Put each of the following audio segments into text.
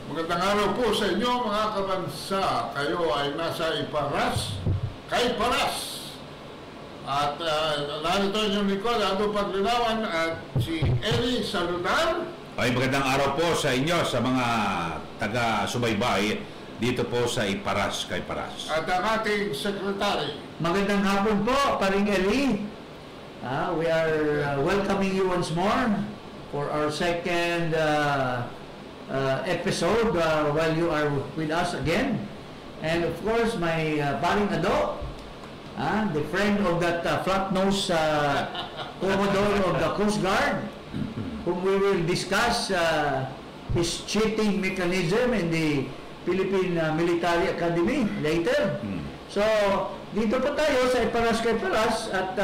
Magandang araw po sa inyo mga kabansa. Kayo ay nasa Iparas, kay Paras. At narito inyong likod, Ando Paglinawan at si Eli Saludar. Ay, magandang araw po sa inyo, sa mga taga-subaybay dito po sa Iparas, kay Paras. At ang ating sekretary. Magandang hapon po, Paring Eli. We are welcoming you once more for our second episode while you are with us again. And of course, my Paring Ado, the friend of that flat-nosed Commodore of the Coast Guard, whom we will discuss his cheating mechanism in the Philippine Military Academy later. So, dito po tayo sa Iparas kay Paras at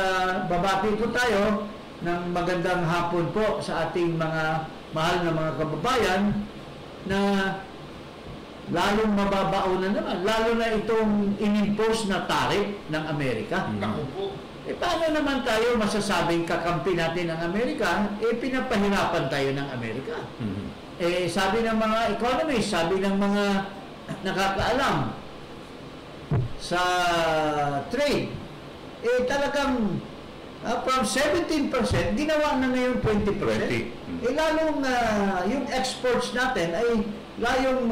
babati po tayo ng magandang hapon po sa ating mga mahal na mga kababayan na lalong mababaunan naman, lalo na itong inimpose na tariff ng Amerika. Naku po. Paano naman tayo masasabing kakampi natin ng Amerika? Pinapahirapan tayo ng Amerika. Sabi ng mga economists, sabi ng mga nakakaalam sa trade, talagang from 17%, ginawa na ngayon 20%. Lalong yung exports natin ay lalong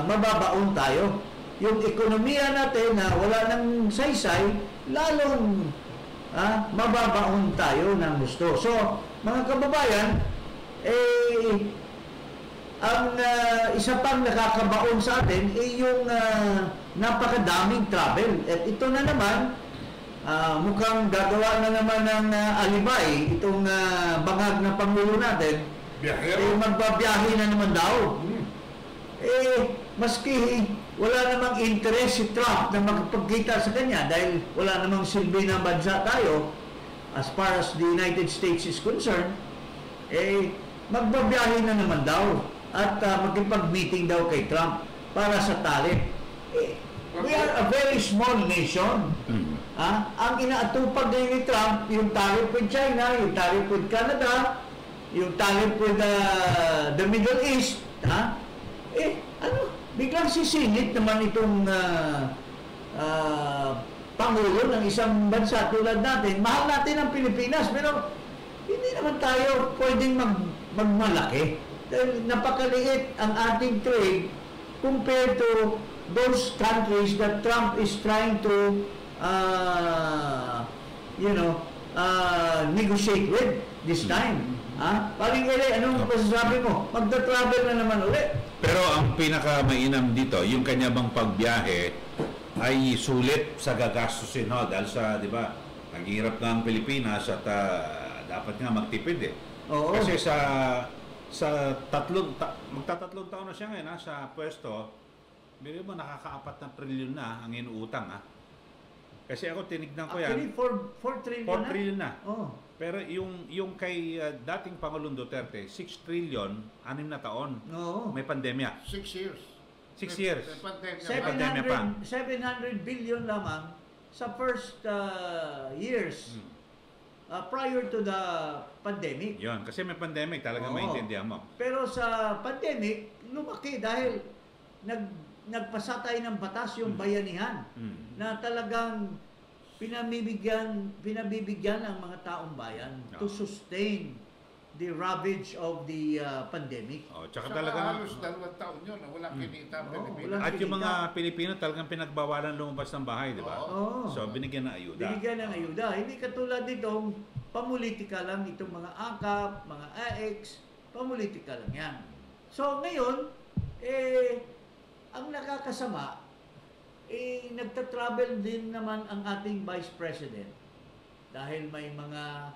mababaon tayo. Yung ekonomiya natin na wala nang saysay, lalong mababaon tayo ng gusto. So, mga kababayan, ang isa pang nakakabaon sa atin ay yung napakadaming travel. At ito na naman, mukhang gagawa na naman ng alibay itong bangag na Pangulo natin. Magbabiyahe na naman daw. Maski wala namang interest si Trump na makapagkita sa kanya dahil wala namang silbi na bansa tayo as far as the United States is concerned, magbabiyahe na naman daw at magkipag-meeting daw kay Trump para sa tariff. We are a very small nation. Ang inaatupag ngayon ni Trump, yung tariff with China, yung tariff with Canada, yung tariff with the Middle East, biglang sisingit naman itong Pangulo ng isang bansa tulad natin. Mahal natin ang Pilipinas, pero hindi naman tayo pwedeng magmalaki. Dahil napakaliit ang ating trade compared to those countries that Trump is trying to negotiate with this time. Paring Eli, anong masasabi mo? Magta-travel na naman ulit. Pero ang pinaka-mainam dito, yung kanya bang pagbiyahe ay sulit sa gagastusin, no? Dahil sa, di ba, naghihirap nga ang Pilipinas at dapat nga magtipid Oo. Kasi magtatatlong taon na siya ngayon sa pwesto, biro mo nakaka-4 na trilyon na ang inuutang Kasi ako tinignan ko yan. Actually, 4 trillion 4 trillion na. Oh. Pero yung kay dating Pangulong Duterte, 6 trillion, 6 na taon. Oo. May pandemya. 6 years. 6 years. May pandemya pa. 700 billion lamang sa first years prior to the pandemic. Yon, kasi may pandemic, talaga maintindihan mo. Pero sa pandemic, lumaki dahil nagpasatay ng batas yung bayanihan na talagang pinabibigyan ang mga taong bayan to sustain the ravage of the pandemic. Tsaka talaga halos 2 taon yun na walang kinita ang Pilipinas. At yung mga Pilipino talagang pinagbawalan lumabas ng bahay, di ba? So binigyan ng ayuda. Binigyan ng ayuda. Hindi katulad nitong pamulitika lang itong mga AKAP, mga AX, pamulitika lang yan. So ngayon, ang nakakasama, nagta-travel din naman ang ating Vice President dahil may mga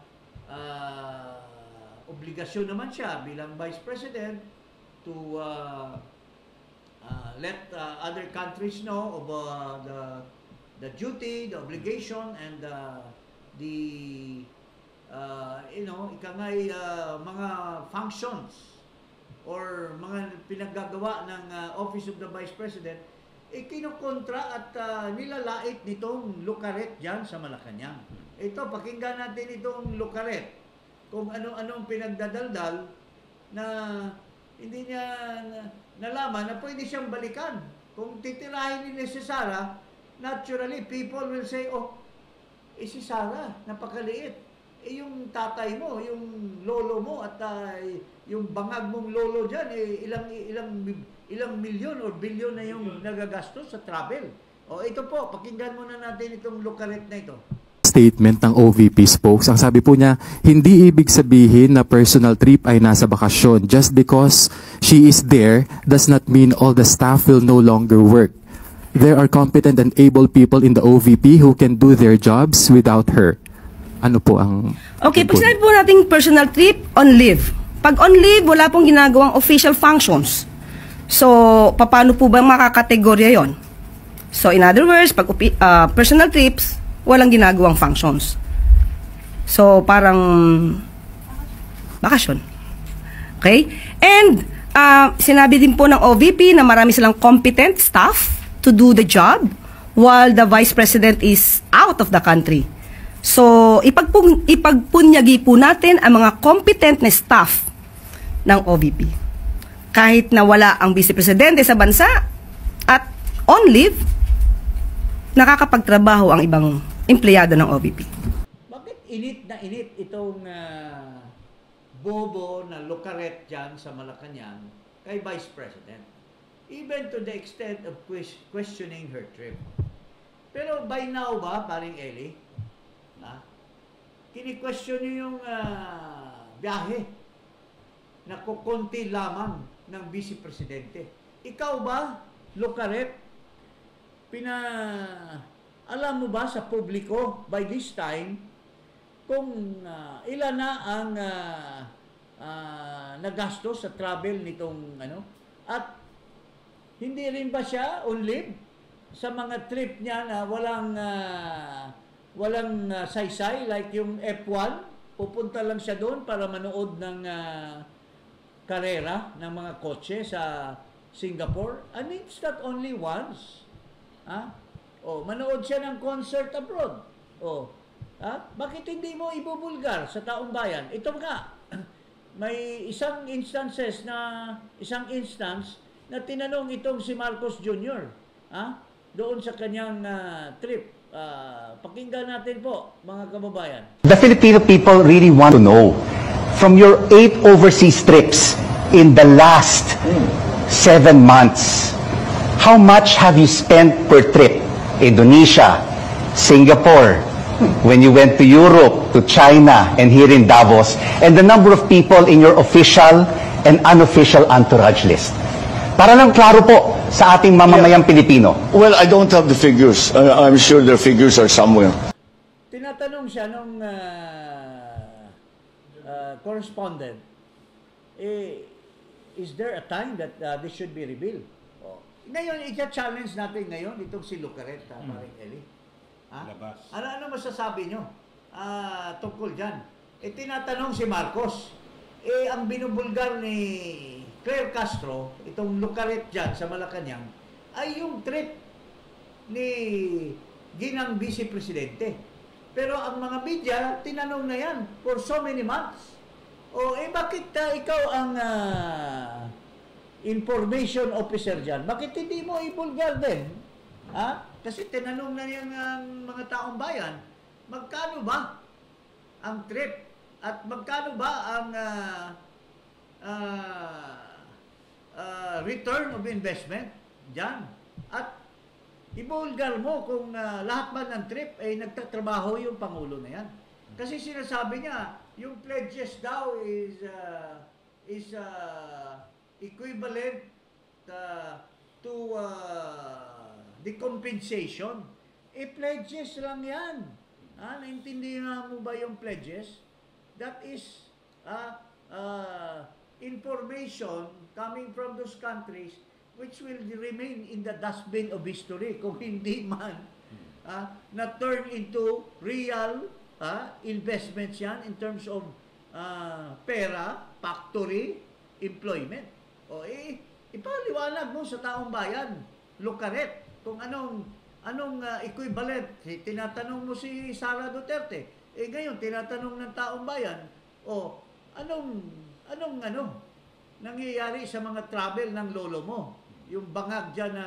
obligasyon naman siya bilang Vice President to let other countries know of the duty, the obligation, and mga functions or mga pinaggagawa ng Office of the Vice President, kinukontra at nilalait nitong Lucaret dyan sa Malacanang. Ito, pakinggan natin itong Lucaret. Kung ano-anong pinagdadaldal na hindi niya nalaman na pwede siyang balikan. Kung titirahin ni si Sara, naturally, people will say, oh, si Sara, napakaliit. Yung tatay mo, yung lolo mo, at yung bangag mong lolo dyan, ilang milyon or bilyon na yung nagagastos sa travel. O ito po, pakinggan muna natin itong Lucaret na ito. Statement ng OVP spokes. Ang sabi po niya, hindi ibig sabihin na personal trip ay nasa bakasyon. Just because she is there does not mean all the staff will no longer work. There are competent and able people in the OVP who can do their jobs without her. Ano po ang... Okay, pag sinabi po natin personal trip, on leave. Pag on leave, wala pong ginagawang official functions. So, paano po ba makakategorya yon? So, in other words, pag personal trips, walang ginagawang functions. So, parang bakasyon. Okay? And, sinabi din po ng OVP na marami silang competent staff to do the job while the Vice President is out of the country. So, ipagpunyagi po natin ang mga competent na staff ng OVP. Kahit na wala ang Vice Presidente sa bansa at on leave, nakakapagtrabaho ang ibang empleyado ng OVP. Bakit init na init itong bobo na Lucaret dyan sa Malacanang kay Vice President? Even to the extent of questioning her trip. Pero by now ba, paring Eli, kini-question niyo yung biyahe na kukunti lamang ng Vice Presidente. Ikaw ba, Lucaret, alam mo ba sa publiko by this time kung ilan na ang nagastos sa travel nitong at hindi rin ba siya on leave sa mga trip niya na walang saysay like yung F1, pupunta lang siya doon para manood ng karera ng mga kotse sa Singapore, and it's not only once. Manood siya ng concert abroad. Bakit hindi mo ibubulgar sa taong bayan? Ito nga, may isang instance na tinanong itong si Marcos Jr. Doon sa kanyang trip. Pakinggan natin po, mga kababayan. The Filipino people really want to know, from your 8 overseas trips in the last 7 months, how much have you spent per trip? Indonesia, Singapore, when you went to Europe, to China, and here in Davos, and the number of people in your official and unofficial entourage list. Para lang klaro po sa ating mamamayang Pilipino. Well, I don't have the figures. I'm sure their figures are somewhere. Tinatanong siya nung correspondent, is there a time that this should be revealed? Ngayon, i-challenge natin ngayon itong si Lucaret, Maring Eli. Labas. Ano masasabi nyo tungkol dyan? Tinatanong si Marcos, ang binubulgar ni Claire Castro, itong Lucaret dyan sa Malacanang, ay yung trip ni ginang Vice Presidente. Pero ang mga media, tinanong na yan for so many months. Bakit ikaw ang information officer dyan? Bakit hindi mo ibulgar din? Kasi tinanong na niya ng mga taong bayan, magkano ba ang trip? At magkano ba ang return of investment dyan? At ibulgar mo kung lahat ba ng trip ay nagtatrabaho yung Pangulo na yan. Kasi sinasabi niya, yung pledges daw is equivalent to the compensation. Pledges lang yan. Naintindihan mo ba yung pledges? That is information coming from those countries which will remain in the dustbin of history kung hindi man na turn into real investments yan in terms of pera, factory, employment. Ipaliwanag mo sa taong bayan, Lucaret, kung anong equivalent. Tinatanong mo si Sara Duterte. Ngayon, tinatanong ng taong bayan, anong nangyayari sa mga travel ng lolo mo. Yung bangag dyan na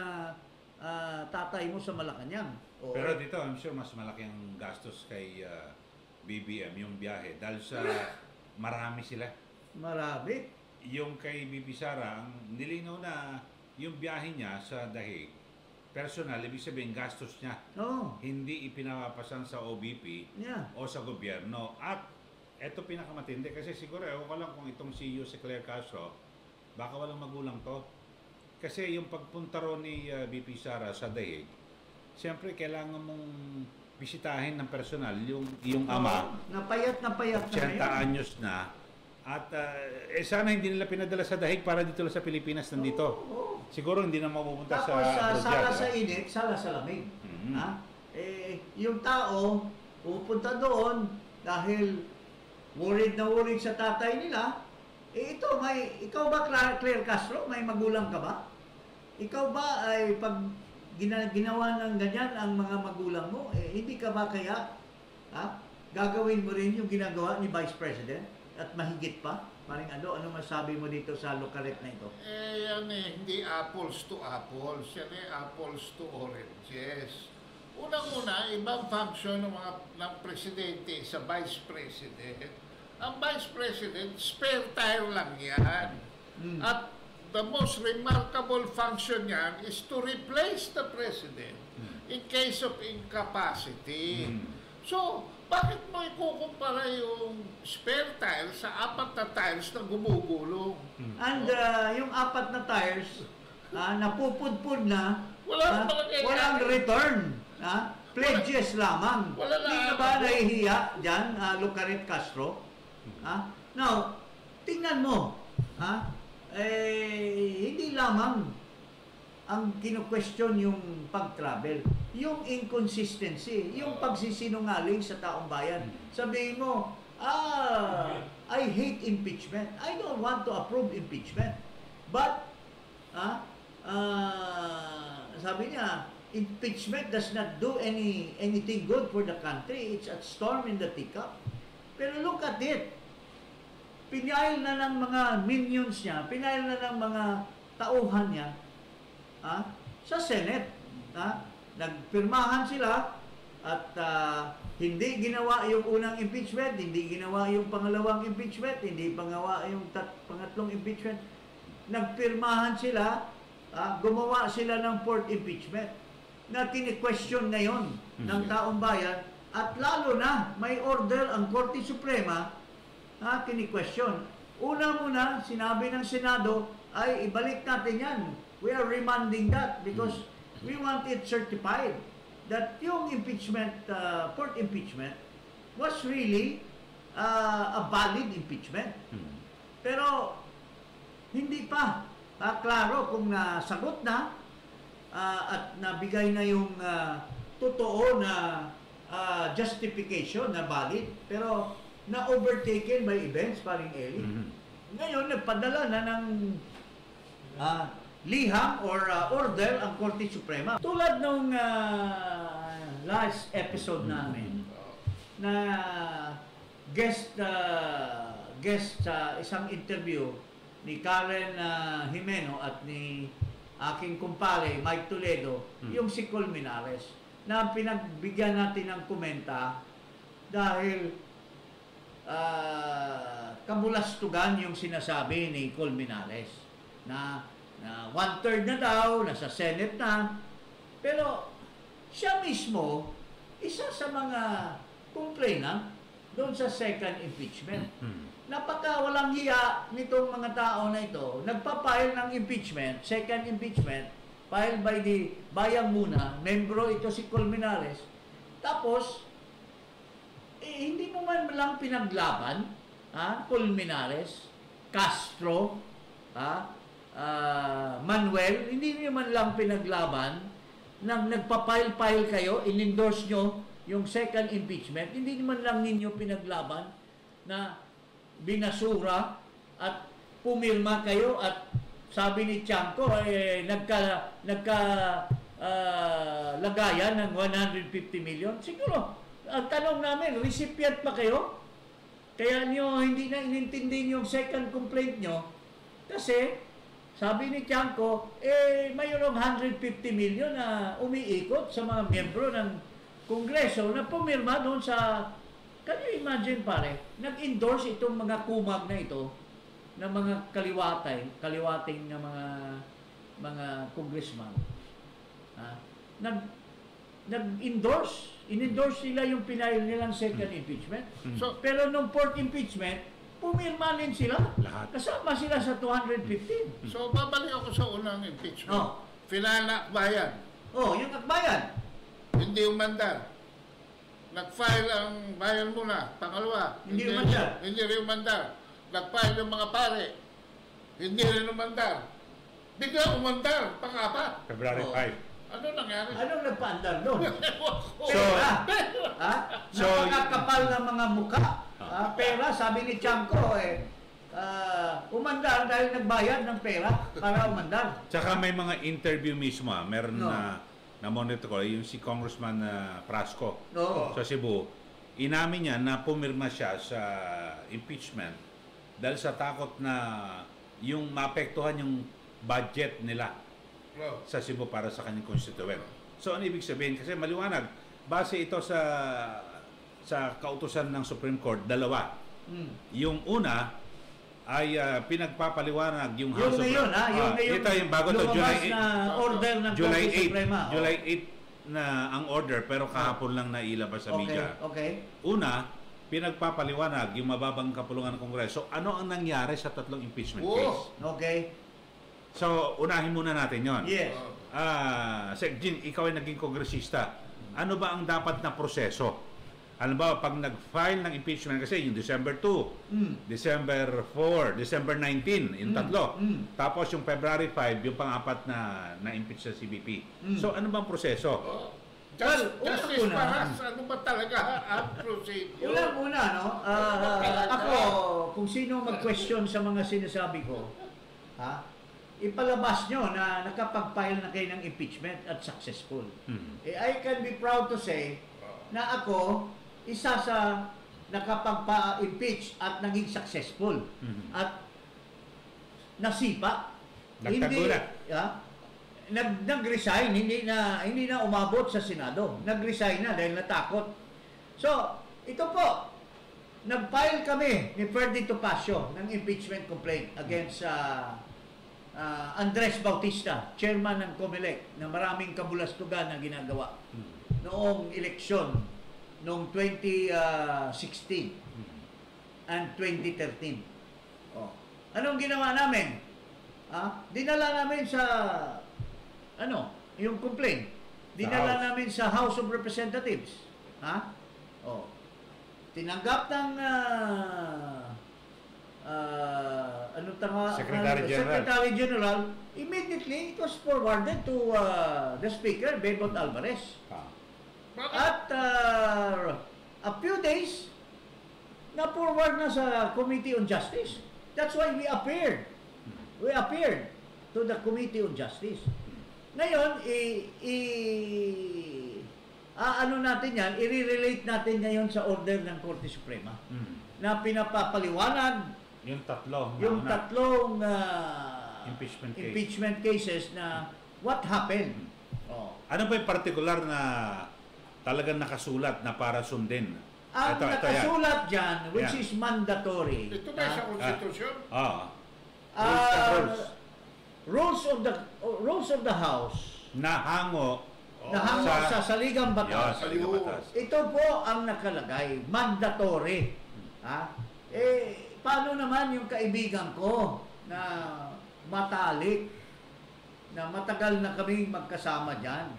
tatay mo sa Malacanang. Oo. Pero dito, I'm sure mas malaki ang gastos kay BBM, yung biyahe. Dahil sa marami sila. Marami. Yung kay BP Sara, ang nilinaw na yung biyahe niya sa Dahig, personal, ibig sabihin gastos niya. Oo. Hindi ipinapapasan sa OBP Yeah. o sa gobyerno. At eto pinakamatindi kasi siguro ewan ko lang kung itong CEO si Claire Castro, baka walang magulang to. Kasi yung pagpunta ro ni BP Sara sa Dahig, siyempre kailangan mong bisitahin ng personal yung ama. Napayat na 80 anyos na. At sana hindi nila pinadala sa Dahig para dito lang sa Pilipinas nandito. Oo. Siguro hindi na mapupunta Tapos sa sala sa init, sala sa lamig. Mhm. Ha? Yung tao pupunta doon dahil worried na worried sa tatay nila. Ikaw ba Claire Castro, may magulang ka ba? Ikaw ba ay pag ginawa ng ganyan ang mga magulang mo, hindi ka ba kaya gagawin mo rin yung ginagawa ni Vice President at mahigit pa? Maring ano masabi mo dito sa Lucaret na ito? Yan hindi apples to apples. Yan apples to oranges. Unang-una, ibang function ng presidente sa vice president. Ang vice president, spare tire lang yan. At the most remarkable function niyan is to replace the president in case of incapacity. So, bakit mo ikukumpara yung spare tire sa 4 na tires na gumugulong? And yung 4 na tires, napupudpud na, walang return. Pledges lamang. Hindi ka ba nahihiya dyan, Lucaret Castro? Now, tingnan mo, hindi lamang ang kino-question yung pag-travel, yung inconsistency, yung pagsisinungaling sa taong bayan. Sabihin mo, I hate impeachment. I don't want to approve impeachment. But, sabi niya, impeachment does not do anything good for the country. It's a storm in the teacup. Pero look at it. Pinail na ng mga minions niya, pinail na ng mga tauhan niya, sa Senate. Nagpirmahan sila at hindi ginawa yung unang impeachment, hindi ginawa yung pangalawang impeachment, hindi ginawa yung pangatlong impeachment. Nagpirmahan sila, gumawa sila ng 4th impeachment na kini-question ngayon ng taong bayan at lalo na may order ang Korte Suprema kini-question. Una muna, sinabi ng Senado ay ibalik natin yan. We are remanding that because we want it certified that yung impeachment, 4th impeachment was really a valid impeachment. Pero hindi pa klaro kung nasagot na at nabigay na yung totoo na justification na valid, pero na-overtaken by events, paring Eli. Ngayon, nagpadala na ng liham or order ang Korte Suprema. Tulad nung last episode namin na guest sa isang interview ni Karen Jimeno at ni aking kumpare Mike Toledo, yung si Colmenares, na pinagbigyan natin ng komenta dahil kabulastugan yung sinasabi ni Colmenares na 1/3 na daw, nasa Senate na, pero siya mismo isa sa mga complainant doon sa second impeachment. Napaka walang hiya nitong mga tao na ito. Nagpa-file ng impeachment, second impeachment, filed by the Bayang Muna, membro ito si Colmenares. Tapos, hindi mo man lang pinaglaban, Colmenares, Castro, Manuel, hindi niyo man lang pinaglaban nang nagpa-file kayo, in-endorse nyo yung second impeachment, hindi naman lang ninyo pinaglaban na binasura at pumirma kayo at sabi ni Tiangco lagayan ng 150 million. Siguro, ang tanong namin, recipient pa kayo? Kaya nyo hindi na inintindi yung second complaint nyo Kasi, sabi ni Tiangco, mayroong 150 million na umiikot sa mga miyembro ng Kongreso na pumirma doon sa, can you imagine pare, nag-endorse itong mga kumag na ito ng mga kaliwating na mga congressman. In-endorse nila yung pinail nilang second impeachment. So, Pero nung fourth impeachment, pumirma din sila. Lahat. Kasama sila sa 215. so babalik ako sa unang impeachment. Oh. Finala bayan. Yung akbayan. Hindi umandar. Nag-file ang bayan muna. Pangalawa. Hindi umandar. Hindi rin umandar. Nag-file yung mga pare. Hindi rin umandar. Bigla umandar. Pang-apat. February Oh. 5. Ano nangyari? Anong nagpaandar doon? So, So, napakakapal ng mga mukha. Pera, sabi ni Tiangco, umandar dahil nagbayad ng pera para umandar. Tsaka may mga interview mismo, meron No. na monitor ko, yung si Congressman Prasco Oo. sa Cebu, inamin niya na pumirma siya sa impeachment dahil sa takot na yung maapektuhan yung budget nila No. sa Cebu para sa kanyang constituent. So, ano ibig sabihin? Kasi maliwanag, base ito sa kautusan ng Supreme Court, dalawa. Yung una ay pinagpapaliwanag yung House of Yung ngayon, ito yung bago to, lumabas July 8. na order ng July Korte 8, Suprema. July 8 na ang order pero kahapon lang nailabas sa media. Okay. Una, pinagpapaliwanag yung mababang kapulungan ng Kongreso. Ano ang nangyari sa tatlong impeachment Oh. case? Okay. So, unahin muna natin yon. Yes. Sec Jin, ikaw ay naging kongresista. Ano ba ang dapat na proseso? Ano ba, pag nag-file ng impeachment, kasi yung December 2, December 4, December 19, yung tatlo. Tapos yung February 5, yung pang-apat na impeach sa CBP. So, ano bang proseso? Justice una-una. Paras, ano ba talaga ang procedure? Unang-una, no? Ako, kung sino mag-question sa mga sinasabi ko, ipalabas nyo na nakapag-file na kayo ng impeachment at successful. I can be proud to say na ako, isa sa nakapagpa-impeach at naging successful. At nasipa. Nagtagulat. Nag-resign, hindi na umabot sa Senado. Nag-resign na dahil natakot. So, ito po, nag-file kami ni Ferdy Topacio ng impeachment complaint against Andres Bautista, chairman ng COMELEC, na maraming kabulastugan na ginagawa noong eleksyon noong 2016 and 2013. Anong ginawa namin? Dinala namin sa yung complaint. Dinala namin sa House of Representatives. Tinanggap ng Secretary General. Immediately it was forwarded to the Speaker, Bebot Alvarez. At a few days, na-forward na sa Committee on Justice. That's why we appeared. We appeared to the Committee on Justice. Ngayon, natin yan, i-relate natin ngayon sa order ng Korte Suprema na pinapapaliwanag yung tatlong impeachment cases na what happened. Ano ba yung particular na talagang nakasulat na para sundin? Ang nakasulat dyan, which Yan. is mandatory. Ito ba sa Constitution? Rules of the House Nahango sa Saligang Batas. Batas. Ito po ang nakalagay, mandatory. Paano naman yung kaibigan ko na matalik, na matagal na kaming magkasama dyan,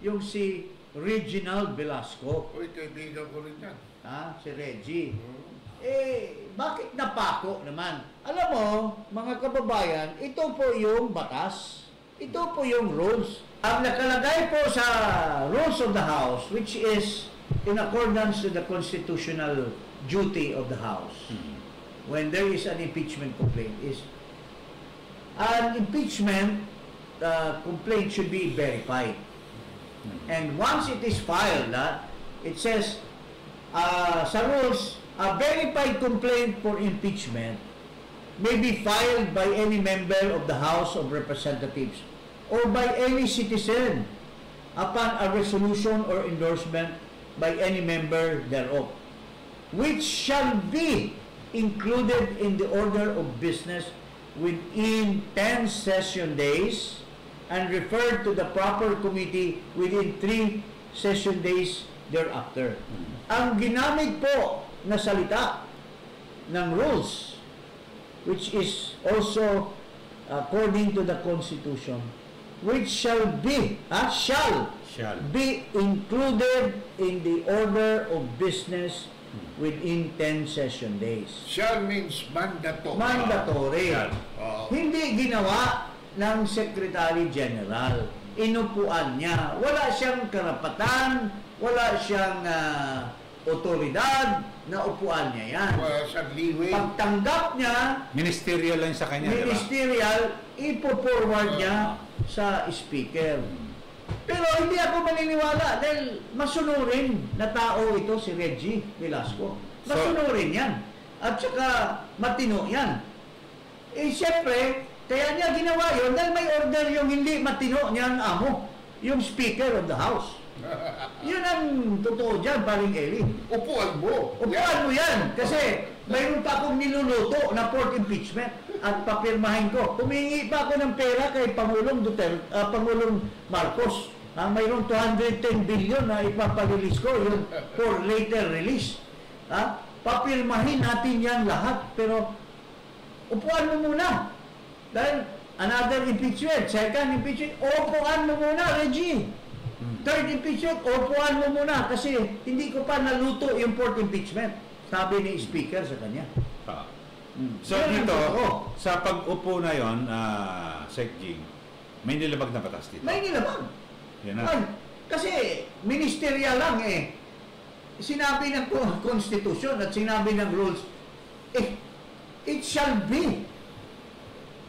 yung si Reginald Velasco. Uy, kaibigan ko rin yan. Si Reggie. Bakit napako naman? Alam mo, mga kababayan, ito po yung batas. Ito po yung rules. Ang nakalagay po sa rules of the House, which is in accordance to the constitutional duty of the House, when there is an impeachment complaint, is an impeachment complaint should be verified. And once it is filed, it says, sa rules, a verified complaint for impeachment may be filed by any member of the House of Representatives or by any citizen upon a resolution or endorsement by any member thereof, which shall be included in the order of business within 10 session days and referred to the proper committee within 3 session days thereafter. Ang ginamit po na salita ng rules, which is also according to the Constitution, which shall be included in the order of business within 10 session days. Shall means mandatory. Mandatory. Oh. Hindi ginawa ng Secretary General. Inupuan niya. Wala siyang karapatan, wala siyang otoridad na upuan niya yan. Wala siyang leeway. Pagtanggap niya, Ministerial lang sa kanya, di ba? ministerial, ipo-forward niya sa speaker. Pero hindi ako maniniwala dahil masunurin na tao ito si Reggie Velasco. Masunurin yan. At saka matino yan. Eh siyempre, kaya niya ginawa yun dahil may order yung hindi matino niyang amo, yung Speaker of the House. Yun ang totoo dyan, paring Eli. Upuan mo. Upuan mo yan. Kasi mayroon pa akong niluluto na port impeachment at papirmahin ko. Humingi pa ako ng pera kay Pangulong Pangulong Marcos. Mayroon 210 billion na ipapalilis ko yun for later release. Papirmahin natin yan lahat. Pero upuan mo muna. Dahil another impeachment, second impeachment, upuan mo muna, Reggie. Third impeachment, upuan mo muna kasi hindi ko pa naluto yung fourth impeachment. Sabi ni Speaker sa kanya. So dito, sa pag-upo na yon, Sec Jing, may nilabag na batas dito. May nilabag. Yan na. Kasi ministerial lang eh. Sinabi ng Constitution at sinabi ng rules, it shall be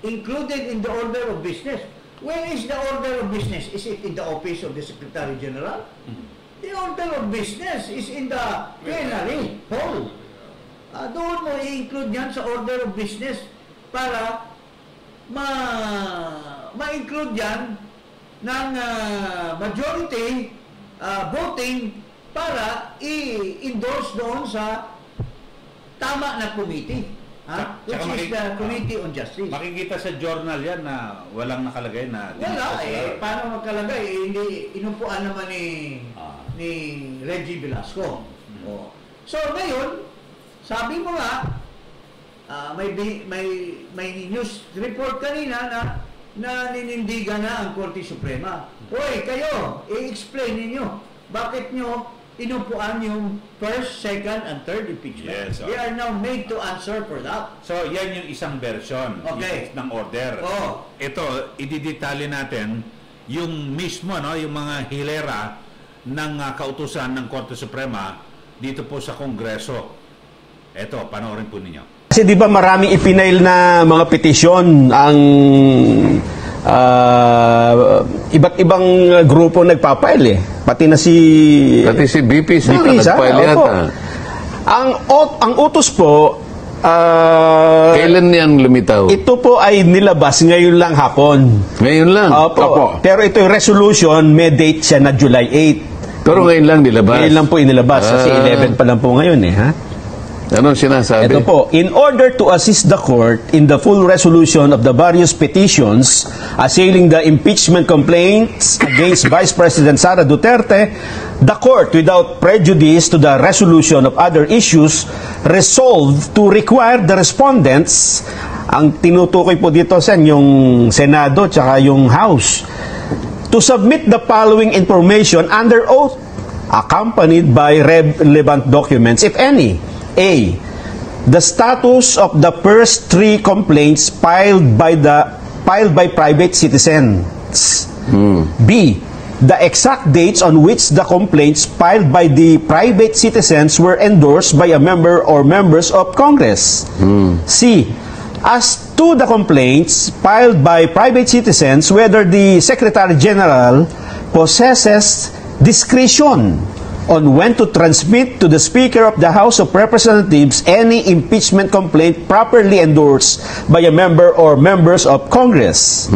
included in the order of business. Where is the order of business? Is it in the office of the Secretary General? The order of business is in the plenary hall. Doon mo i-include yan sa order of business para ma-include yan ng majority voting para i-endorse doon sa tama na committee. Which is the Committee on Justice. Makikita sa journal yan na walang nakalagay na... Wala paano magkalagay? Hindi, inupuan naman ni Reggie Velasco. So ngayon, sabi mo nga, may news report kanina na ninindigan na ang Korte Suprema. Hoy, kayo, i-explain ninyo, bakit nyo inupuan yung first, second, and third impeachment. Yes, They are now made to answer for that. So, yan yung isang version ng order. Ito, ididetalye natin yung mismo, yung mga hilera ng kautusan ng Korte Suprema dito po sa Kongreso. Ito, panoorin po ninyo. Kasi di ba maraming ipinail na mga petisyon ang iba't ibang grupo nagpapail eh. Pati si BP nagpapail yata. Ang utos po, kailan niyang lumitaw? ito po ay nilabas ngayon lang hapon. Ngayon lang? Opo. Pero ito yung resolution, may date siya na July 8. Pero ngayon lang nilabas? Ngayon lang po inilabas. Kasi 11 pa lang po ngayon eh. Ha? Anong sinasabi? Ito po, in order to assist the court in the full resolution of the various petitions assailing the impeachment complaints against Vice President Sara Duterte, the court, without prejudice to the resolution of other issues, resolved to require the respondents, ang tinutukoy po dito sa yung Senado tsaka yung House, to submit the following information under oath, accompanied by relevant documents, if any. A. The status of the first 3 complaints filed by private citizens. B. The exact dates on which the complaints filed by the private citizens were endorsed by a member or members of Congress. C. As to the complaints filed by private citizens, whether the Secretary General possesses discretion on when to transmit to the Speaker of the House of Representatives any impeachment complaint properly endorsed by a member or members of Congress.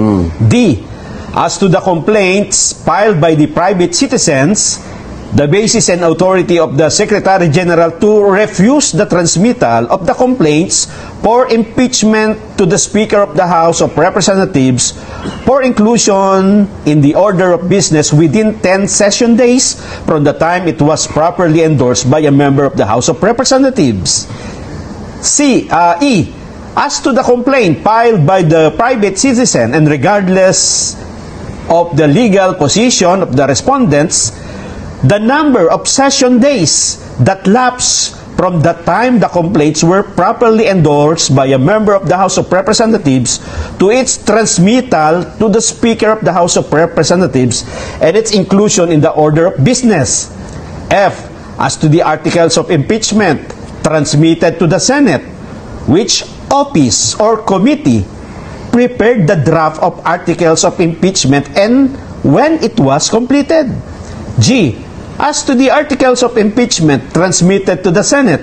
D. As to the complaints filed by the private citizens, the basis and authority of the Secretary General to refuse the transmittal of the complaints for impeachment to the Speaker of the House of Representatives for inclusion in the order of business within 10 session days from the time it was properly endorsed by a member of the House of Representatives. E. As to the complaint filed by the private citizen and regardless of the legal position of the respondents, the number of session days that lapse from the time the complaints were properly endorsed by a member of the House of Representatives to its transmittal to the Speaker of the House of Representatives and its inclusion in the order of business. F. As to the articles of impeachment transmitted to the Senate, which office or committee prepared the draft of articles of impeachment and when it was completed. G. As to the articles of impeachment transmitted to the Senate,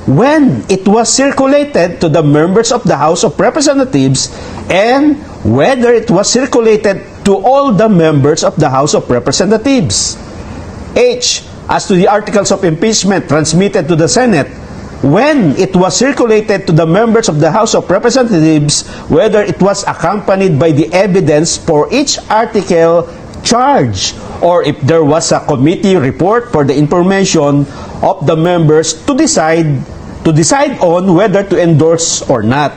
when it was circulated to the members of the House of Representatives and whether it was circulated to all the members of the House of Representatives. H. As to the articles of impeachment transmitted to the Senate, when it was circulated to the members of the House of Representatives, whether it was accompanied by the evidence for each article charge, or if there was a committee report for the information of the members to decide on whether to endorse or not.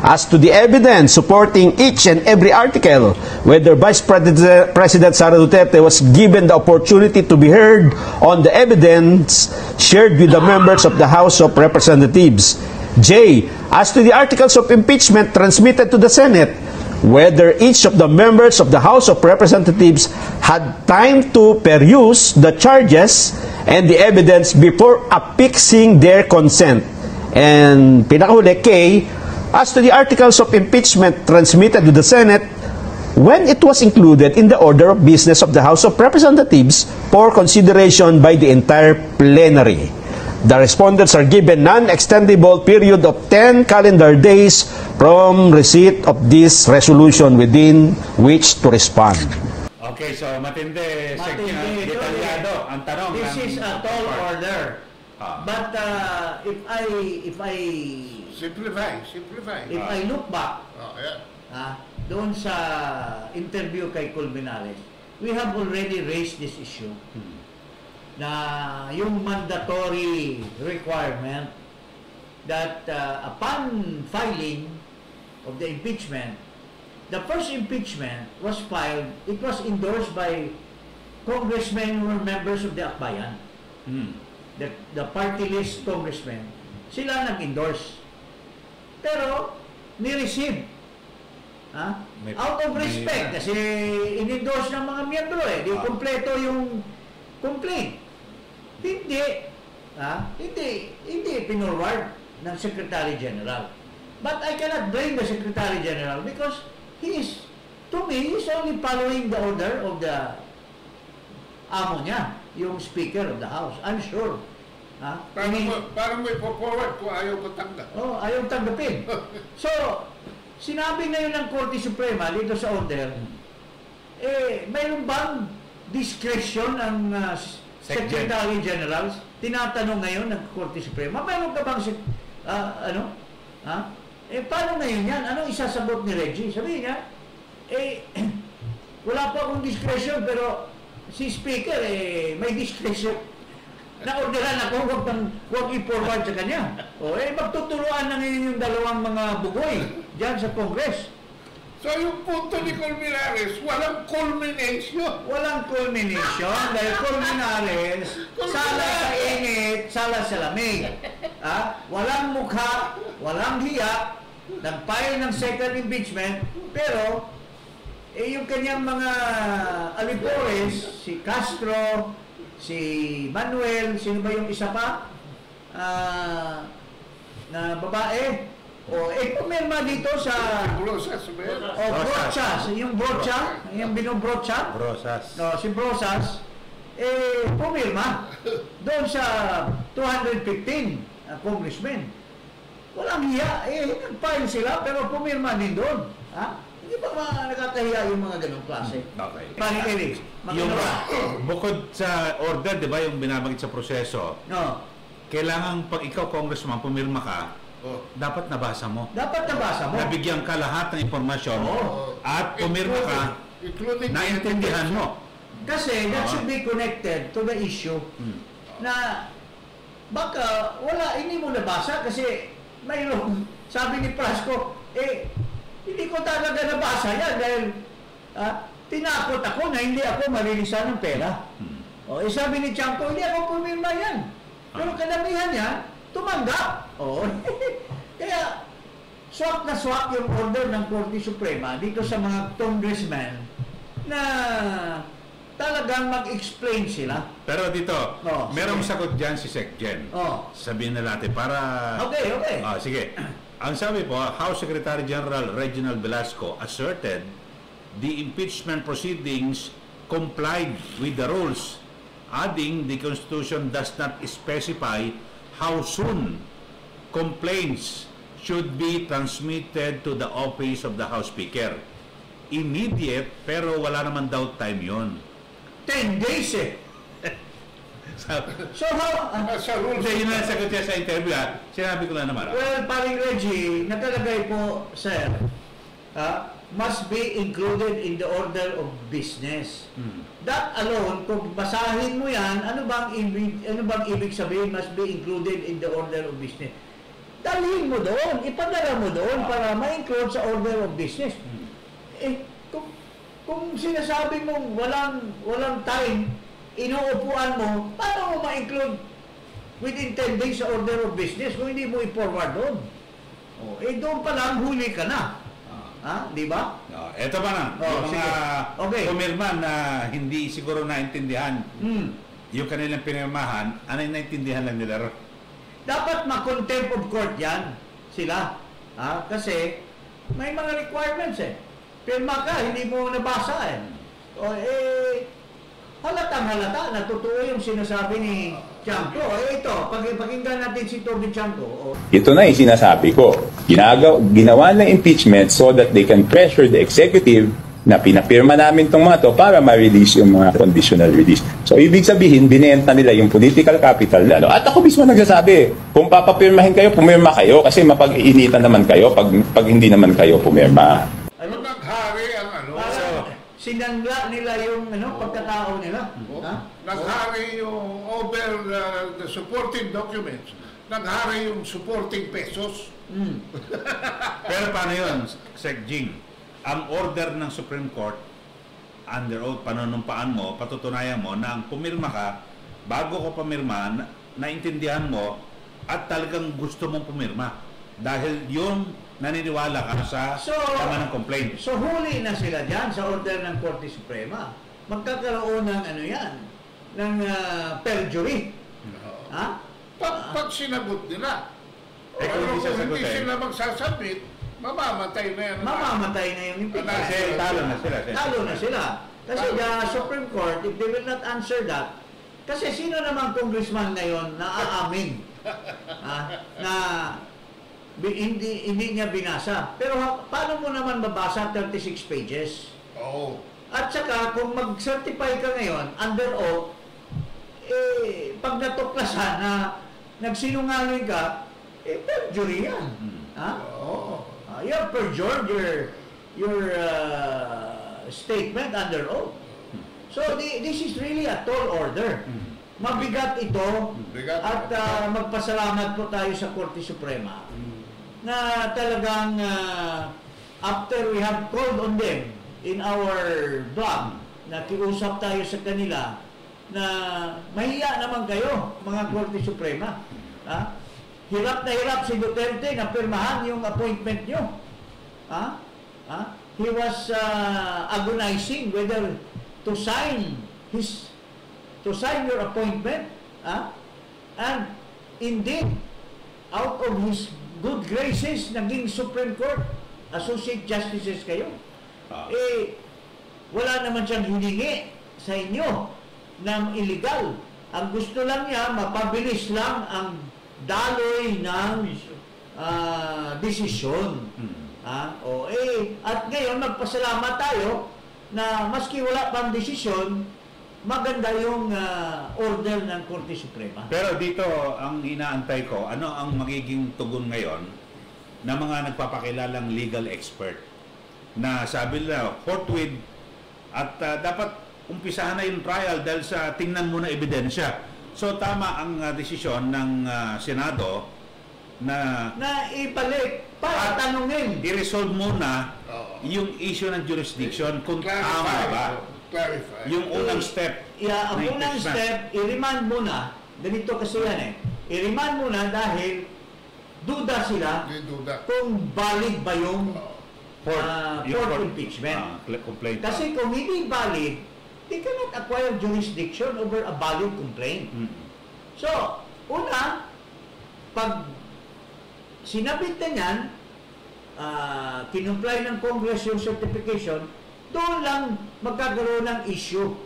As to the evidence supporting each and every article, whether Vice President Sara Duterte was given the opportunity to be heard on the evidence shared with the members of the House of Representatives. J. As to the articles of impeachment transmitted to the Senate, whether each of the members of the House of Representatives had time to peruse the charges and the evidence before affixing their consent. And pinakahuli, K. As to the articles of impeachment transmitted to the Senate, when it was included in the order of business of the House of Representatives for consideration by the entire plenary. The respondents are given non-extendable period of 10 calendar days from receipt of this resolution within which to respond. Okay, so matindi. Detalyado ang tanong. This is a tall order. But if I Simplify. If I look back doon sa interview kay Colmenares, we have already raised this issue. Na yung mandatory requirement that upon filing of the impeachment, the first impeachment was filed, it was endorsed by congressmen who were members of the Akbayan. The party list congressmen, sila nag-endorse. Pero, ni-receive. Out of respect, kasi in-endorse ng mga miyembro di kompleto yung complaint. Hindi pinorward ng Secretary General. But I cannot blame the Secretary General because to me, he is only following the order of the amo niya, yung Speaker of the House. I'm sure. Parang may po-forward kung ayaw ko tanggap. Ayaw tanggapin. So, sinabi na yun ng Korte Suprema dito sa order, mayroon bang discretion ng Secretary General? Tinatanong ngayon ng Korte Suprema, mayroon ka bang paano ngayon yan? Anong isasagot ni Reggie? Sabihin niya, wala pa akong discretion, pero si Speaker, may discretion. Na-orderan ako, huwag i-forward sa kanya. Magtutuluan na ngayon yung dalawang mga bugoy dyan sa Congress. So yung punto ni Colmenares, walang culmination. Walang culmination dahil Colmenares, sala sa init, sala sa lamig. Walang mukha, walang hiya, nag-file ng second impeachment, pero yung kanyang mga alipores, si Castro, si Manuel, sino ba yung isa pa? Na babae. Pumirma dito sa Brosas. Brochas, yung Brocha, yung binobrotcha. Brosas. Si Brosas. pumirma doon sa 215 congressmen. Walang hiya, nag-file sila pero pumirma din doon. Ha? Hindi ba nakakahiya yung mga ganong klase? Okay. Paring Eric, Yung bukod sa order, di ba, yung binabagit sa proseso, No. kailangan pag ikaw, congressman, pumirma ka, dapat nabasa mo. Dapat nabasa mo. Nabigyan ka lahat ng impormasyon at pumirma ka, Including naintindihan mo. Kasi that should be connected to the issue na baka hindi mo nabasa kasi mayroong, sabi ni Prasco, hindi ko talaga nabasa yan dahil tinakot ako na hindi ako marilisan ng pera. Sabi ni Chanko, hindi ako pumirma yan. Pero kadamihan niya, tumanggap. Kaya, swak na swak yung order ng Korte Suprema dito sa mga congressmen na talagang mag-explain sila. Pero dito, merong sige. sagot dyan si Secgen. Sabihin na natin para... Okay. Sige. Ang sabi po, House Secretary General Reginald Velasco asserted the impeachment proceedings complied with the rules, adding the Constitution does not specify how soon complaints should be transmitted to the office of the House Speaker. Immediate, pero wala naman daw time yon. 10 days So how... Hindi, yun ang sagot niya sa interview, Sinabi ko lang naman. Well, paring Reggie, nakalagay po, sir, must be included in the order of business. That alone, kung basahin mo yan, ano bang ibig sabihin must be included in the order of business? Dalhin mo doon, ipadala mo doon para ma-include sa order of business. Kung sinasabi mong walang time, inuupuan mo, paano mo ma-include within 10 days sa order of business kung hindi mo i-forward doon? Doon pa lang, huli ka na. Di ba? Eto pa na, yung mga pumirma na hindi siguro naintindihan yung kanilang pinirmahan, ano yung naintindihan lang nila? Dapat ma-contempt of court yan sila. Kasi may mga requirements Pirma ka, hindi mo nabasa halatang-halata na totoo yung sinasabi ni Chanko. Ito, pakinggan natin si Toby Chanko. Ito na yung sinasabi ko. Ginawa na impeachment so that they can pressure the executive na pinapirma namin itong mga to para ma-release yung mga conditional release. So, ibig sabihin, binenta nila yung political capital lalo. At ako mismo nagsasabi, kung papapirmahin kayo, pumirma kayo kasi mapag-iinitan naman kayo pag hindi naman kayo pumirma. Naghari ang sinangla nila yung pagkatao nila. Naghari yung over the supporting documents. Naghari yung supporting pesos. Pero paano yun, Sec Jing? Ang order ng Supreme Court, under oath, panunumpaan mo, patutunayan mo na ang pumirma ka, bago ko pumirma, naintindihan mo at talagang gusto mong pumirma. Dahil yung naniniwala ka sa tama ng complaint. So huli na sila dyan sa order ng Korte Suprema. Magkakaroon ng ng perjury. Pag sinagot nila. Kung hindi sila magsasabit, mamamatay na yan. Mamamatay na yung impeachment. Kasi talo na sila. Talo na sila. Kasi the Supreme Court, if they will not answer that, kasi sino naman congressman ngayon na aamin na hindi niya binasa. Pero paano mo naman babasa 36 pages? At saka, kung mag-certify ka ngayon, under oath, pag natuklasan na nagsinungaling ka, perjury yan. You have perjured your statement under oath. So, this is really a tall order. Mabigat ito at magpasalamat po tayo sa Korte Suprema na talagang after we have called on them in our blog, nakiusap tayo sa kanila na mahiya naman kayo, mga Korte Suprema. Hirap na hirap si Duterte na pirmahan yung appointment nyo. He was agonizing whether to sign your appointment. And indeed, out of his good graces, naging Supreme Court Associate Justices kayo. Wala naman siyang hiningi sa inyo ng illegal. Ang gusto lang niya, mapabilis lang ang daloy ng desisyon. At ngayon, magpasalamat tayo na maski wala pang desisyon, maganda yung order ng Korte Suprema. Pero dito, ang inaantay ko, ano ang magiging tugon ngayon ng mga nagpapakilalang legal expert na sabi nila, forthwith at dapat umpisahan na yung trial dahil sa tingnan mo na ebidensya. So tama ang desisyon ng Senado na ibalik para tanungin. I-resolve muna yung issue ng jurisdiction kung tama ba. Clarify. Yung unang step. Ang unang step, i-remand muna. Ganito kasi yan i-remand muna dahil duda sila kung valid ba yung court impeachment. Complaint. Kasi kung hindi valid, they cannot acquire jurisdiction over a valid complaint. So, una, pag sinabit na yan, kinumply ng Congress yung certification, doon lang magkakaroon ng issue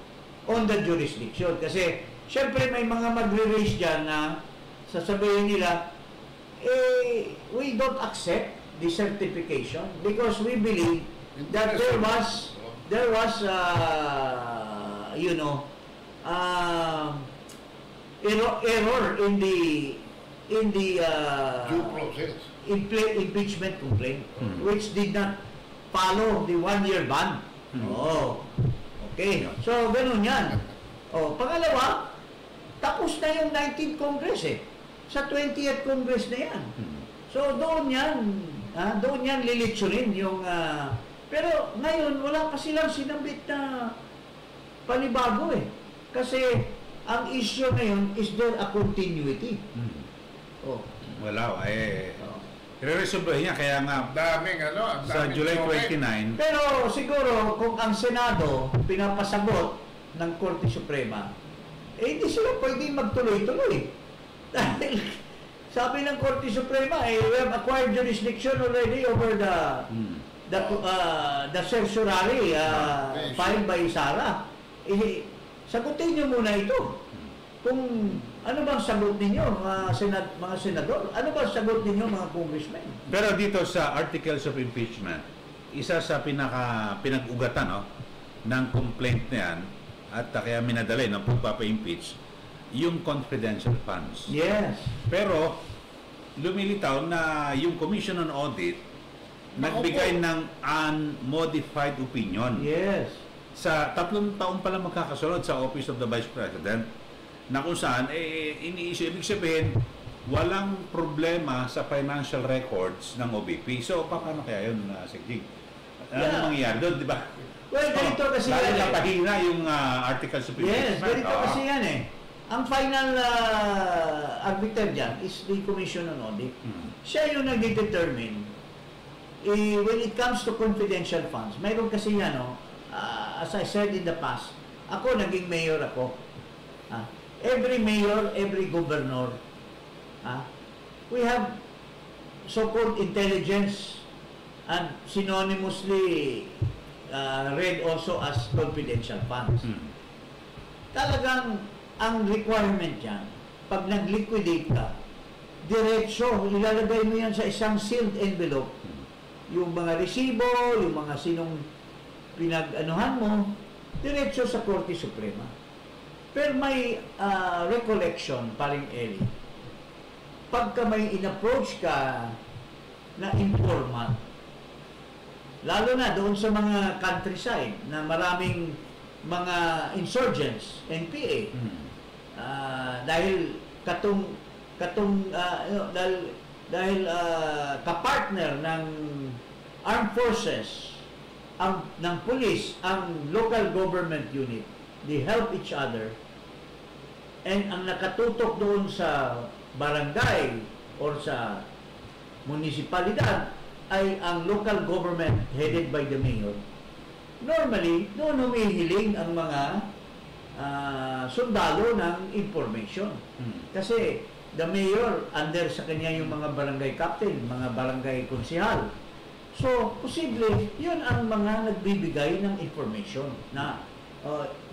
on the jurisdiction. Kasi, syempre may mga magre-raise dyan na sasabihin nila, we don't accept the certification because we believe that there was error in the due process impeachment complaint, which did not follow the 1-year ban. Okay. So, ganun yan. Pangalawa, tapos na yung 19th Congress Sa 20th Congress na yan. So, doon yan lilitsurin yung... pero ngayon, wala pa silang sinabit na panibago Kasi, ang issue ngayon, is there a continuity? Wala, i-resolve niya, kaya nga daming sa July 29. Pero siguro kung ang Senado pinapasagot ng Korte Suprema, hindi sila pwedeng magtuloy-tuloy. Dahil sabi ng Korte Suprema, we have acquired jurisdiction already over the certiorari filed by Sara. Sagutin niyo muna ito. Kung ano bang sagot ninyo, mga senador? Ano bang sagot ninyo, mga congressmen? Pero dito sa Articles of Impeachment, isa sa pinag-ugatan ng complaint na yan, at kaya minadali ng pagpapa-impeach, yung confidential funds. Yes. Pero, lumilitaw na yung Commission on Audit nagbigay ng unmodified opinion. Yes. Sa 3 taon pa lang magkakasunod sa Office of the Vice President, na kung saan, iniisip, ibig sabihin, walang problema sa financial records ng OVP. So, paano kaya yun, Sigjig? Ano mangyayari doon, di ba? Well, ganito kasi yan. Lalo napahina yung articles of impeachment. Yes, ganito kasi yan Ang final arbiter dyan is the Commission on Audit. Siya yung nag-determine when it comes to confidential funds. Mayroon kasi yan, as I said in the past, ako, naging mayor ako. Every mayor, every governor, we have so-called intelligence and synonymously read also as confidential funds. Talagang ang requirement yan, pag nag-liquidate ka, diretso, ilalagay mo yan sa isang sealed envelope. Yung mga resibo, yung mga sinong pinag-anuhan mo, diretso sa Korte Suprema. Pero may recollection, paring Eli. Pagka may in-approach ka na informant, lalo na doon sa mga countryside na maraming mga insurgents, NPA, dahil dahil kapartner ng armed forces, ng police, ang local government unit, they help each other. And ang nakatutok doon sa barangay or sa munisipalidad ay ang local government headed by the mayor. Normally, doon humihiling ang mga sundalo ng information. Kasi the mayor, under sa kanya yung mga barangay captain, mga barangay konsehal. So, posible, yun ang mga nagbibigay ng information na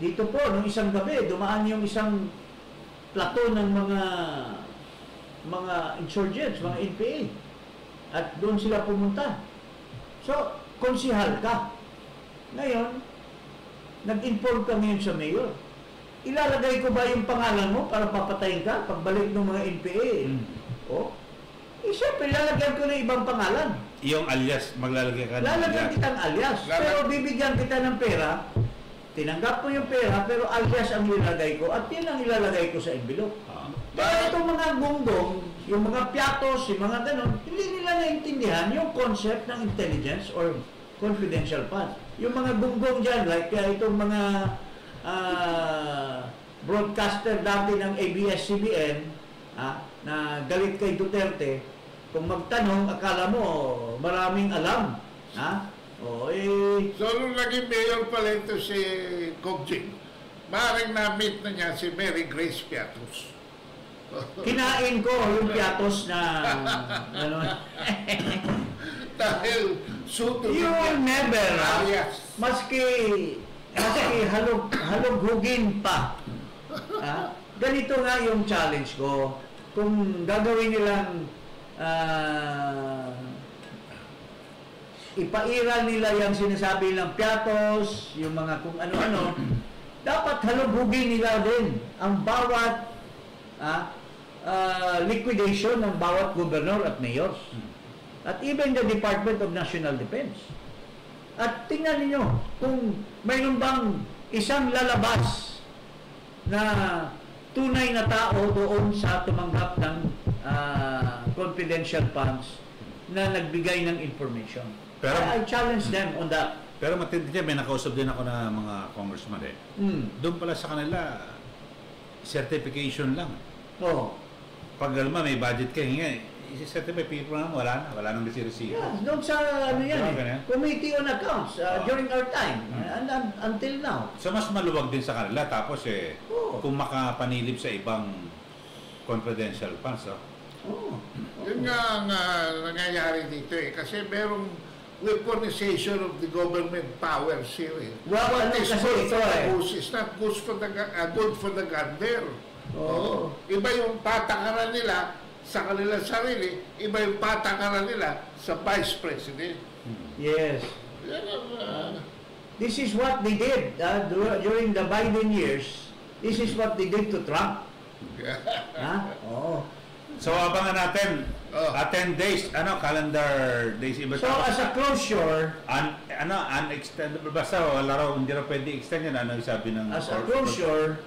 Dito po, nung isang gabi, dumaan yung isang plato ng mga insurgents, mga NPA. At doon sila pumunta. So, konsihal ka. Ngayon, nag-inform ka ngayon sa mayor. Ilalagay ko ba yung pangalan mo para papatayin ka pagbalik ng mga NPA? Siyempre, lalagyan ko ng ibang pangalan. Yung alias, maglalagay ka ng Lalagyan kitang alias. Pero bibigyan kita ng pera, tinanggap mo yung pera, pero alias ang ilalagay ko at yun ang ilalagay ko sa envelope. Pero itong mga gunggong, yung mga piatos, yung mga ganon, hindi nila naintindihan yung concept ng intelligence or confidential funds. Yung mga gunggong dyan, like itong mga broadcaster dati ng ABS-CBN na galit kay Duterte, kung magtanong, akala mo maraming alam. So, nung naging mayor pala ito si Kogjing, maaaring na-meet na niya si Mary Grace Piatos. Kinain ko yung Piatos na dahil suto you will never, maski halog-hugin pa. Ganito nga yung challenge ko. Kung gagawin nilang ipairal nila yung sinasabi ng Piatos, yung mga kung ano-ano, dapat halog-hugin nila din ang bawat liquidation ng bawat gobernador at mayors. At even the Department of National Defense. At tingnan niyo kung mayroon bang isang lalabas na tunay na tao doon sa tumanggap ng confidential funds na nagbigay ng information. Pero I challenge them on that. Pero matindi niya, may nakausap din ako na mga congressman Doon pala sa kanila, certification lang. Pag alam mo, may budget ka, i-certify people na wala nang receive. Yeah, doon sa Committee on Accounts during our time and until now. So mas maluwag din sa kanila, tapos kung makapanilip sa ibang confidential funds. Yun nga ang nangyayari dito kasi merong weaponization of the government powers here. What is good for the goose is not good for the gander. Iba yung patakaran nila sa kanilang sarili, iba yung patakaran nila sa Vice President. Yes. This is what they did during the Biden years. This is what they did to Trump. So abangan natin 10 days, calendar days iba. So as a closure, unextendable basta wala raw, hindi raw pwede extend yan, sabi ng as a closure,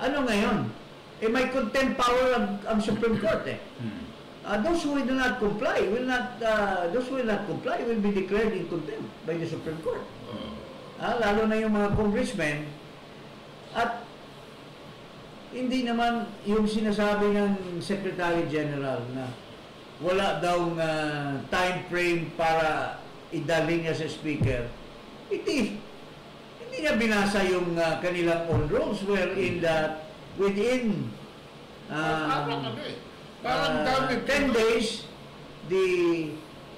ngayon? May contempt power ang Supreme Court Those who will not comply will be declared in contempt by the Supreme Court. Lalo na yung mga congressmen. At hindi naman yung sinasabi ng Secretary General na wala daw time frame para idalhin niya sa Speaker. Hindi niya binasa yung kanilang own rules wherein that within 10 days,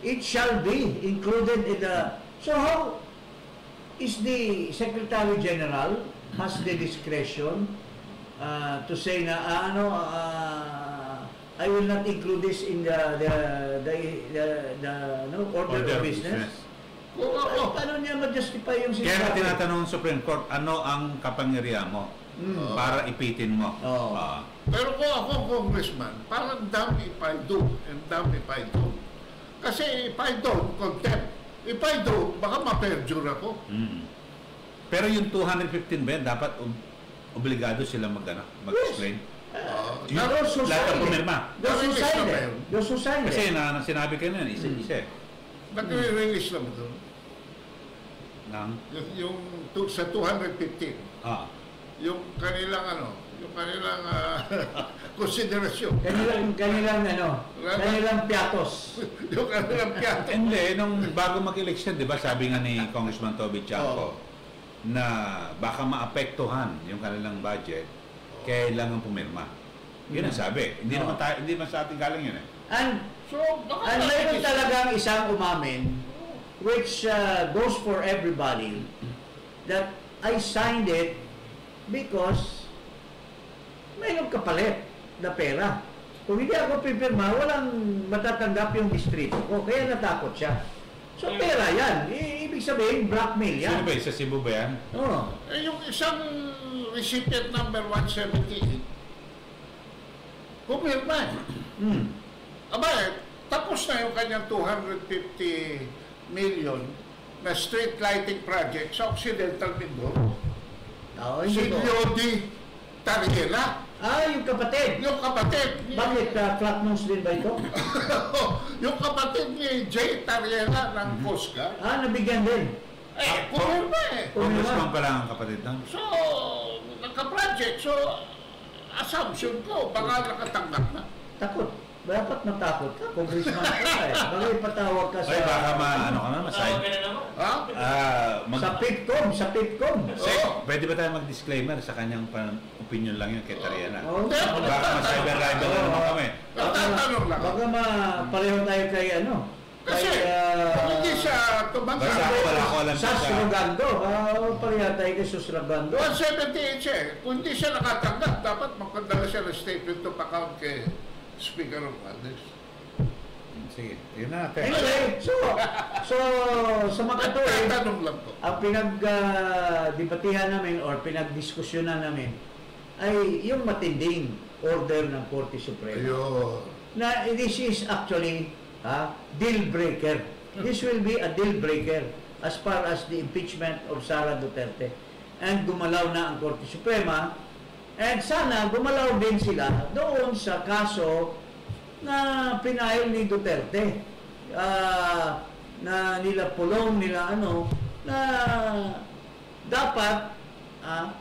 it shall be included in the... So how is the Secretary General has the discretion to say na I will not include this in the order of business? Paano niya ma-justify yung sinasabi? Kaya tinatanong ng Supreme Court, ano ang kapangyarihan mo para ipitin mo? Pero kung ako congressman, parang damn if I do and damn if I don't. Kasi if I don't, contempt. If I do, baka ma-perjure ako. Pero yung 215 ba, dapat obligado sila mag-explain. Those who sign it. Kasi sinabi kayo na, isa-isa. Nag-release lang doon. Yung sa 215. Yung kanilang konsiderasyon. Kanilang piatos. Yung kanilang piatos. Hindi, nung bago mag-election, di ba, sabi nga ni Congressman Toby Chanco na baka maapektuhan yung kanilang budget, kailangan pumirma. Yun ang sabi. Hindi naman sa ating galing yun And mayroon talagang isang umamin which goes for everybody that I signed it because mayroong kapalit na pera. Kung hindi ako pipirma, walang matatanggap yung distrito ko. Kaya natakot siya. So, pera yan. Ibig sabihin, blackmail yan. Sino ba? Sa Cebu ba yan? Oo. Yung isang recipient number 178, pumirma eh. Aba, tapos na yung kanyang 250 million na street lighting project sa Occidental Mindoro. Si Lodi Tariela. Yung kapatid. Yung kapatid. Bakit? Flat nose din ba ito? Yung kapatid ni Jay Tariela ng Coast Guard. Nabigyan din. Pumirma eh. Congressman pa lang ang kapatid ng. So, nagka-project. So, assumption ko, baka nakatanggap na. Takot. Dapat matakot ka. Congressman ka eh. Bakit patawag ka sa... Ay, baka ano ka na, masay. Ha? Sa PIPCOM. Pwede ba tayo mag-disclaimer sa kanyang opinion lang yun kay Tariela? Baka ma-cyber libel na naman kami. Nagtatanong lang. Baka pareho tayo kay Kasi, kung hindi siya tumangsa. Basta wala ko alam siya. Susrogando. Pareho tayo kay Susrogando. 178 siya eh. Kung hindi siya nakatanggap, dapat magkandala siya ng statement of account kay Speaker of Congress. Sige, yun na. Anyway, so sa makatuwid, Tanong lang po. ang pinagdebatihan namin or pinagdiskusyonan namin ay yung matinding order ng Korte Suprema. Ayun. Na this is actually deal breaker. This will be a deal breaker as far as the impeachment of Sara Duterte. And gumalaw na ang Korte Suprema. And sana gumalaw din sila doon sa kaso na pinayol ni Duterte. Na nila pulong, nila na dapat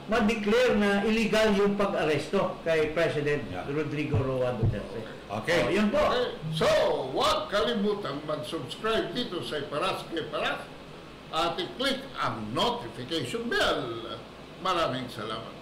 ma-declare na illegal yung pag-aresto kay President Rodrigo Roa Duterte. Okay. Yun po. Okay. So, huwag kalimutan mag-subscribe dito sa Iparas kay Paras at i-click ang notification bell. Maraming salamat.